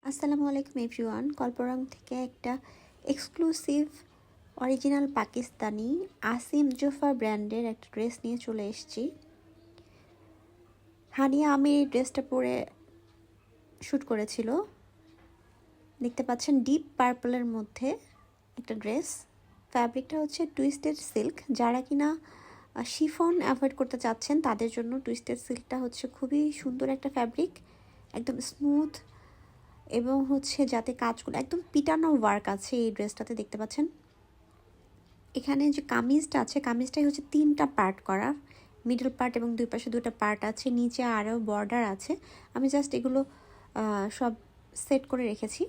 আসসালামু আলাইকুম এভরিওয়ান। কল্পরং থেকে একটা এক্সক্লুসিভ অরিজিনাল পাকিস্তানি আসিম জোফা ব্র্যান্ডের একটা ড্রেস নিয়ে চলে এসেছি। হানিয়া আমির এই ড্রেসটা পরে শ্যুট করেছিল। দেখতে পাচ্ছেন ডিপ পার্পলের মধ্যে একটা ড্রেস। ফ্যাব্রিকটা হচ্ছে টুইস্টেড সিল্ক। যারা কিনা শিফন অ্যাভয়েড করতে চাচ্ছেন তাদের জন্য টুইস্টেড সিল্কটা হচ্ছে খুবই সুন্দর একটা ফ্যাব্রিক, একদম স্মুথ এবং হচ্ছে যাতে কাজগুলো একদম পিটানো ওয়ার্ক আছে এই ড্রেসটাতে। দেখতে পাচ্ছেন এখানে যে কামিজটা আছে, কামিজটাই হচ্ছে 3টা পার্ট করা, মিডল পার্ট এবং দুই পাশে 2টা পার্ট আছে, নিচে আরও বর্ডার আছে। আমি জাস্ট এগুলো সব সেট করে রেখেছি।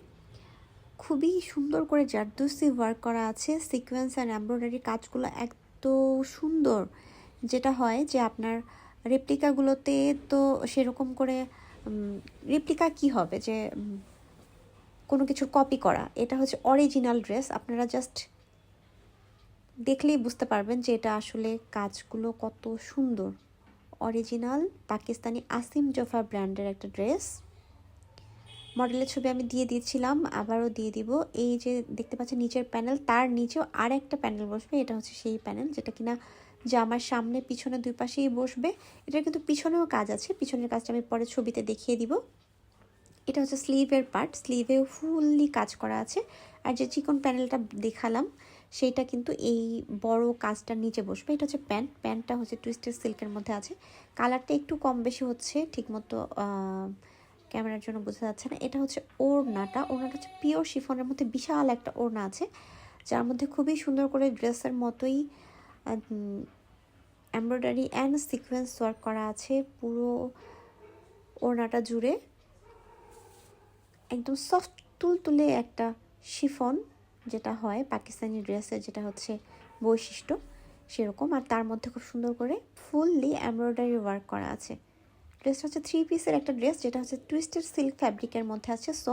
খুবই সুন্দর করে জারদুসি ওয়ার্ক করা আছে, সিকোয়েন্স অ্যান্ড এমব্রয়ডারি কাজগুলো এত সুন্দর, যেটা হয় যে আপনার রেপ্লিকাগুলোতে তো সেরকম করে রেপ্লিকা কি হবে যে কোনো কিছুর কপি করা। এটা হচ্ছে অরিজিনাল ড্রেস। আপনারা জাস্ট দেখলেই বুঝতে পারবেন যে এটা আসলে কাজগুলো কত সুন্দর। অরিজিনাল পাকিস্তানি আসিম জোফা ব্র্যান্ডের একটা ড্রেস। মডেলের ছবি আমি দিয়ে দিয়েছিলাম, আবারও দিয়ে দিব। এই যে দেখতে পাচ্ছেন নিচের প্যানেল, তার নিচেও আর একটা প্যানেল বসবে। এটা হচ্ছে সেই প্যানেল যেটা কিনা জামার সামনে পিছনে দুই পাশেই বসবে। এটার কিন্তু পিছনেও কাজ আছে, পিছনের কাজটা আমি পরে ছবিতে দেখিয়ে দিব। এটা হচ্ছে স্লিভের পার্ট, স্লিভেও ফুললি কাজ করা আছে। আর যে চিকন প্যানেলটা দেখালাম সেইটা কিন্তু এই বড় কাজটার নিচে বসবে। এটা হচ্ছে প্যান্ট, প্যান্টটা হচ্ছে টুইস্টেড সিল্কের মধ্যে আছে। কালারটা একটু কম বেশি হচ্ছে, ঠিকমতো ক্যামেরার জন্য বোঝা যাচ্ছে না। এটা হচ্ছে ওড়নাটা, ওড়নাটা হচ্ছে পিওর শিফনের মধ্যে বিশাল একটা ওড়না আছে, যার মধ্যে খুবই সুন্দর করে ড্রেসের মতোই এমব্রয়ডারি অ্যান্ড সিকোয়েন্স ওয়ার্ক করা আছে পুরো ওড়নাটা জুড়ে। একদম সফট তুলতুলে একটা শিফন, যেটা হয় পাকিস্তানি ড্রেসের, যেটা হচ্ছে বৈশিষ্ট্য সেরকম। আর তার মধ্যে খুব সুন্দর করে ফুললি এমব্রয়ডারি ওয়ার্ক করা আছে। ড্রেসটা হচ্ছে 3 পিসের একটা ড্রেস, যেটা হচ্ছে টুইস্টেড সিল্ক ফ্যাব্রিকের মধ্যে আছে। সো